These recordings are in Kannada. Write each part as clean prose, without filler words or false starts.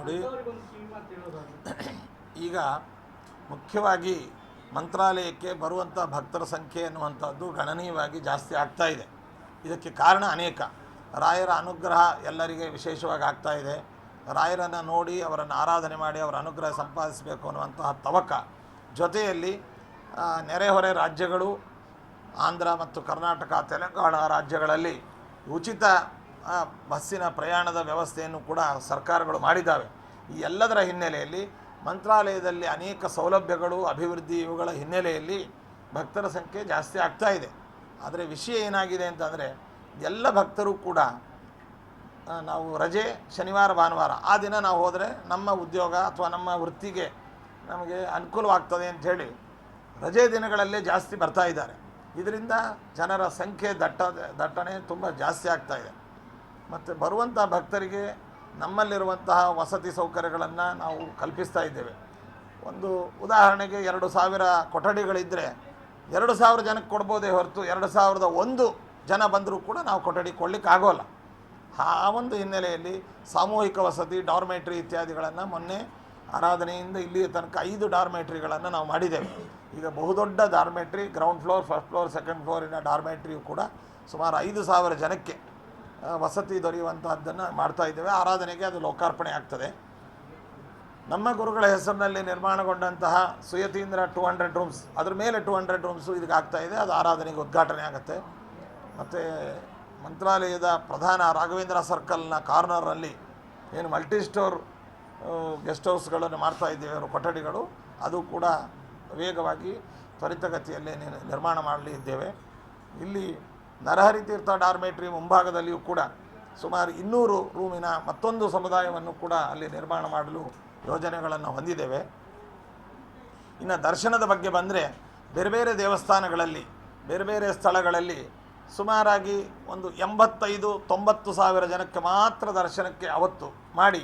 ನೋಡಿ, ಈಗ ಮುಖ್ಯವಾಗಿ ಮಂತ್ರಾಲಯಕ್ಕೆ ಬರುವಂಥ ಭಕ್ತರ ಸಂಖ್ಯೆ ಎನ್ನುವಂಥದ್ದು ಗಣನೀಯವಾಗಿ ಜಾಸ್ತಿ ಆಗ್ತಾ ಇದೆ. ಇದಕ್ಕೆ ಕಾರಣ ಅನೇಕ. ರಾಯರ ಅನುಗ್ರಹ ಎಲ್ಲರಿಗೆ ವಿಶೇಷವಾಗಿ ಆಗ್ತಾ ಇದೆ. ರಾಯರನ್ನು ನೋಡಿ ಅವರನ್ನು ಆರಾಧನೆ ಮಾಡಿ ಅವರ ಅನುಗ್ರಹ ಸಂಪಾದಿಸಬೇಕು ಅನ್ನುವಂತಹ ತವಕ. ಜೊತೆಯಲ್ಲಿ ನೆರೆಹೊರೆ ರಾಜ್ಯಗಳು ಆಂಧ್ರ ಮತ್ತು ಕರ್ನಾಟಕ, ತೆಲಂಗಾಣ ರಾಜ್ಯಗಳಲ್ಲಿ ಉಚಿತ ಬಸ್ಸಿನ ಪ್ರಯಾಣದ ವ್ಯವಸ್ಥೆಯನ್ನು ಕೂಡ ಸರ್ಕಾರಗಳು ಮಾಡಿದ್ದಾವೆ. ಈ ಎಲ್ಲದರ ಹಿನ್ನೆಲೆಯಲ್ಲಿ ಮಂತ್ರಾಲಯದಲ್ಲಿ ಅನೇಕ ಸೌಲಭ್ಯಗಳು, ಅಭಿವೃದ್ಧಿ ಇವುಗಳ ಹಿನ್ನೆಲೆಯಲ್ಲಿ ಭಕ್ತರ ಸಂಖ್ಯೆ ಜಾಸ್ತಿ ಆಗ್ತಾ ಇದೆ. ಆದರೆ ವಿಷಯ ಏನಾಗಿದೆ ಅಂತಂದರೆ, ಎಲ್ಲ ಭಕ್ತರು ಕೂಡ ನಾವು ರಜೆ ಶನಿವಾರ ಭಾನುವಾರ ಆ ದಿನ ನಾವು ಹೋದರೆ ನಮ್ಮ ಉದ್ಯೋಗ ಅಥವಾ ನಮ್ಮ ವೃತ್ತಿಗೆ ನಮಗೆ ಅನುಕೂಲವಾಗ್ತದೆ ಅಂಥೇಳಿ ರಜೆ ದಿನಗಳಲ್ಲೇ ಜಾಸ್ತಿ ಬರ್ತಾ ಇದ್ದಾರೆ. ಇದರಿಂದ ಜನರ ಸಂಖ್ಯೆ ದಟ್ಟಣೆ ತುಂಬ ಜಾಸ್ತಿ ಆಗ್ತಾ ಇದೆ. ಮತ್ತು ಬರುವಂಥ ಭಕ್ತರಿಗೆ ನಮ್ಮಲ್ಲಿರುವಂತಹ ವಸತಿ ಸೌಕರ್ಯಗಳನ್ನು ನಾವು ಕಲ್ಪಿಸ್ತಾ ಇದ್ದೇವೆ. ಒಂದು ಉದಾಹರಣೆಗೆ 2000 ಕೊಠಡಿಗಳಿದ್ದರೆ 2000 ಜನಕ್ಕೆ ಕೊಡ್ಬೋದೇ ಹೊರತು 2001 ಜನ ಬಂದರೂ ಕೂಡ ನಾವು ಕೊಠಡಿ ಕೊಡಲಿಕ್ಕೆ ಆಗೋಲ್ಲ. ಆ ಒಂದು ಹಿನ್ನೆಲೆಯಲ್ಲಿ ಸಾಮೂಹಿಕ ವಸತಿ, ಡಾರ್ಮೆಟ್ರಿ ಇತ್ಯಾದಿಗಳನ್ನು ಮೊನ್ನೆ ಆರಾಧನೆಯಿಂದ ಇಲ್ಲಿಯ ತನಕ 5 ಡಾರ್ಮೆಟ್ರಿಗಳನ್ನು ನಾವು ಮಾಡಿದ್ದೇವೆ. ಈಗ ಬಹುದೊಡ್ಡ dormitory, ground floor, first floor, second ಫ್ಲೋರಿನ ಡಾರ್ಮೆಟ್ರಿಯು ಕೂಡ ಸುಮಾರು 5000 ಜನಕ್ಕೆ ವಸತಿ ದೊರೆಯುವಂತಹದ್ದನ್ನು ಮಾಡ್ತಾ ಇದ್ದೇವೆ. ಆರಾಧನೆಗೆ ಅದು ಲೋಕಾರ್ಪಣೆ ಆಗ್ತದೆ. ನಮ್ಮ ಗುರುಗಳ ಹೆಸರಿನಲ್ಲಿ ನಿರ್ಮಾಣಗೊಂಡಂತಹ ಸುಯತೀಂದ್ರ 200 ರೂಮ್ಸ್, ಅದ್ರ ಮೇಲೆ 200 ರೂಮ್ಸು ಇದಕ್ಕೆ ಆಗ್ತಾ ಇದೆ. ಅದು ಆರಾಧನೆಗೆ ಉದ್ಘಾಟನೆ ಆಗುತ್ತೆ. ಮತ್ತು ಮಂತ್ರಾಲಯದ ಪ್ರಧಾನ ರಾಘವೇಂದ್ರ ಸರ್ಕಲ್ನ ಕಾರ್ನರಲ್ಲಿ ಏನು ಮಲ್ಟಿ ಸ್ಟೋರ್ ಗೆಸ್ಟ್ ಹೌಸ್ಗಳನ್ನು ಮಾಡ್ತಾ ಇದ್ದೇವೆ, ಅವರು ಕೊಠಡಿಗಳು, ಅದು ಕೂಡ ವೇಗವಾಗಿ ತ್ವರಿತಗತಿಯಲ್ಲಿ ನಿರ್ಮಾಣ ಮಾಡಲಿ ಇದ್ದೇವೆ. ಇಲ್ಲಿ ನರಹರಿ ತೀರ್ಥ ಡಾರ್ಮೆಟ್ರಿ ಮುಂಭಾಗದಲ್ಲಿಯೂ ಕೂಡ ಸುಮಾರು 200 ರೂಮಿನ ಮತ್ತೊಂದು ಸಮುದಾಯವನ್ನು ಕೂಡ ಅಲ್ಲಿ ನಿರ್ಮಾಣ ಮಾಡಲು ಯೋಜನೆಗಳನ್ನು ಹೊಂದಿದ್ದೇವೆ. ಇನ್ನು ದರ್ಶನದ ಬಗ್ಗೆ ಬಂದರೆ, ಬೇರೆ ಬೇರೆ ದೇವಸ್ಥಾನಗಳಲ್ಲಿ, ಬೇರೆ ಬೇರೆ ಸ್ಥಳಗಳಲ್ಲಿ ಸುಮಾರಾಗಿ ಒಂದು 85-90 ಸಾವಿರ ಜನಕ್ಕೆ ಮಾತ್ರ ದರ್ಶನಕ್ಕೆ ಅವತ್ತು ಮಾಡಿ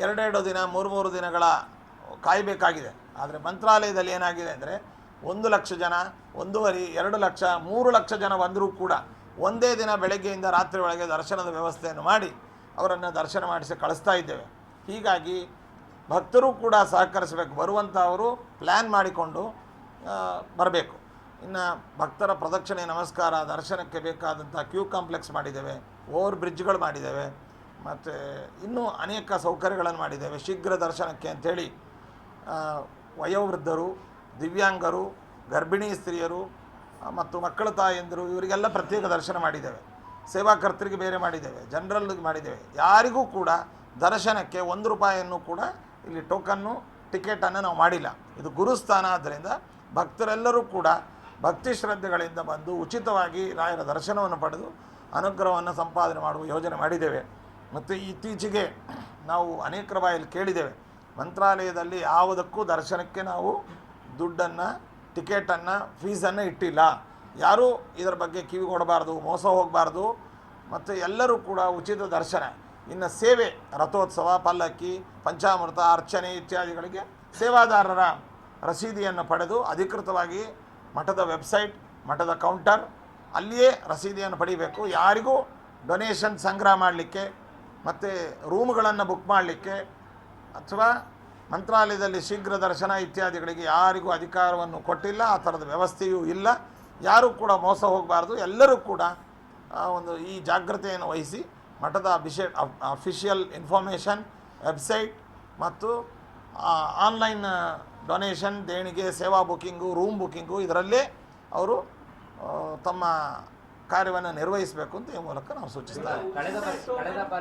2 ದಿನ 3 ದಿನಗಳ ಕಾಯಬೇಕಾಗಿದೆ. ಆದರೆ ಮಂತ್ರಾಲಯದಲ್ಲಿ ಏನಾಗಿದೆ ಅಂದರೆ, 1 ಲಕ್ಷ ಜನ, 1.5, 2 ಲಕ್ಷ, 3 ಲಕ್ಷ ಜನ ಬಂದರೂ ಕೂಡ ಒಂದೇ ದಿನ ಬೆಳಗ್ಗೆಯಿಂದ ರಾತ್ರಿ ಒಳಗೆ ದರ್ಶನದ ವ್ಯವಸ್ಥೆಯನ್ನು ಮಾಡಿ ಅವರನ್ನು ದರ್ಶನ ಮಾಡಿಸಿ ಕಳಿಸ್ತಾ ಇದ್ದೇವೆ. ಹೀಗಾಗಿ ಭಕ್ತರು ಕೂಡ ಸಹಕರಿಸಬೇಕು. ಬರುವಂಥವರು ಪ್ಲ್ಯಾನ್ ಮಾಡಿಕೊಂಡು ಬರಬೇಕು. ಇನ್ನು ಭಕ್ತರ ಪ್ರದಕ್ಷಿಣೆ, ನಮಸ್ಕಾರ, ದರ್ಶನಕ್ಕೆ ಬೇಕಾದಂಥ ಕ್ಯೂ ಕಾಂಪ್ಲೆಕ್ಸ್ ಮಾಡಿದ್ದೇವೆ, ಓವರ್ ಬ್ರಿಡ್ಜ್ಗಳು ಮಾಡಿದ್ದೇವೆ, ಮತ್ತು ಇನ್ನೂ ಅನೇಕ ಸೌಕರ್ಯಗಳನ್ನು ಮಾಡಿದ್ದೇವೆ. ಶೀಘ್ರ ದರ್ಶನಕ್ಕೆ ಅಂಥೇಳಿ ವಯೋವೃದ್ಧರು, ದಿವ್ಯಾಂಗರು, ಗರ್ಭಿಣಿ ಸ್ತ್ರೀಯರು ಮತ್ತು ಮಕ್ಕಳ ತಾಯಂದಿರು ಇವರಿಗೆಲ್ಲ ಪ್ರತ್ಯೇಕ ದರ್ಶನ ಮಾಡಿದ್ದೇವೆ. ಸೇವಾಕರ್ತರಿಗೆ ಬೇರೆ ಮಾಡಿದ್ದೇವೆ, ಜನರಲ್ಗೆ ಮಾಡಿದ್ದೇವೆ. ಯಾರಿಗೂ ಕೂಡ ದರ್ಶನಕ್ಕೆ 1 ರೂಪಾಯಿಯನ್ನು ಕೂಡ ಇಲ್ಲಿ ಟೋಕನ್ನು, ಟಿಕೆಟನ್ನು ನಾವು ಮಾಡಿಲ್ಲ. ಇದು ಗುರುಸ್ಥಾನ. ಆದ್ದರಿಂದ ಭಕ್ತರೆಲ್ಲರೂ ಕೂಡ ಭಕ್ತಿ ಶ್ರದ್ಧೆಗಳಿಂದ ಬಂದು ಉಚಿತವಾಗಿ ರಾಯರ ದರ್ಶನವನ್ನು ಪಡೆದು ಅನುಗ್ರಹವನ್ನು ಸಂಪಾದನೆ ಮಾಡುವ ಯೋಜನೆ ಮಾಡಿದ್ದೇವೆ. ಮತ್ತು ಇತ್ತೀಚೆಗೆ ನಾವು ಅನೇಕರ ಬಾಯಲ್ಲಿ ಕೇಳಿದ್ದೇವೆ, ಮಂತ್ರಾಲಯದಲ್ಲಿ ಯಾವುದಕ್ಕೂ ದರ್ಶನಕ್ಕೆ ನಾವು ದುಡ್ಡನ್ನು, ಟಿಕೆಟನ್ನು, ಫೀಸನ್ನು ಇಟ್ಟಿಲ್ಲ. ಯಾರೂ ಇದರ ಬಗ್ಗೆ ಕಿವಿ ಕೊಡಬಾರ್ದು, ಮೋಸ ಹೋಗಬಾರ್ದು. ಮತ್ತು ಎಲ್ಲರೂ ಕೂಡ ಉಚಿತ ದರ್ಶನ. ಇನ್ನು ಸೇವೆ, ರಥೋತ್ಸವ, ಪಲ್ಲಕ್ಕಿ, ಪಂಚಾಮೃತ, ಅರ್ಚನೆ ಇತ್ಯಾದಿಗಳಿಗೆ ಸೇವಾದಾರರ ರಸೀದಿಯನ್ನು ಪಡೆದು ಅಧಿಕೃತವಾಗಿ ಮಠದ ವೆಬ್ಸೈಟ್, ಮಠದ ಕೌಂಟರ್ ಅಲ್ಲಿಯೇ ರಸೀದಿಯನ್ನು ಪಡಿಬೇಕು. ಯಾರಿಗೂ ಡೊನೇಷನ್ ಸಂಗ್ರಹ ಮಾಡಲಿಕ್ಕೆ ಮತ್ತು ರೂಮ್ಗಳನ್ನು ಬುಕ್ ಮಾಡಲಿಕ್ಕೆ ಅಥವಾ ಮಂತ್ರಾಲಯದಲ್ಲಿ ಶೀಘ್ರ ದರ್ಶನ ಇತ್ಯಾದಿಗಳಿಗೆ ಯಾರಿಗೂ ಅಧಿಕಾರವನ್ನು ಕೊಟ್ಟಿಲ್ಲ. ಆ ಥರದ ವ್ಯವಸ್ಥೆಯೂ ಇಲ್ಲ. ಯಾರೂ ಕೂಡ ಮೋಸ ಹೋಗಬಾರ್ದು. ಎಲ್ಲರೂ ಕೂಡ ಒಂದು ಈ ಜಾಗ್ರತೆಯನ್ನು ವಹಿಸಿ ಮಠದ ಅಫಿಷಿಯಲ್ ಇನ್ಫಾರ್ಮೇಷನ್, ವೆಬ್ಸೈಟ್ ಮತ್ತು ಆನ್ಲೈನ್ ಡೊನೇಷನ್, ದೇಣಿಗೆ, ಸೇವಾ ಬುಕ್ಕಿಂಗು, ರೂಮ್ ಬುಕ್ಕಿಂಗು ಇದರಲ್ಲೇ ಅವರು ತಮ್ಮ ಕಾರ್ಯವನ್ನು ನಿರ್ವಹಿಸಬೇಕು ಅಂತ ಈ ಮೂಲಕ ನಾವು ಸೂಚಿಸ್ತಾರೆ.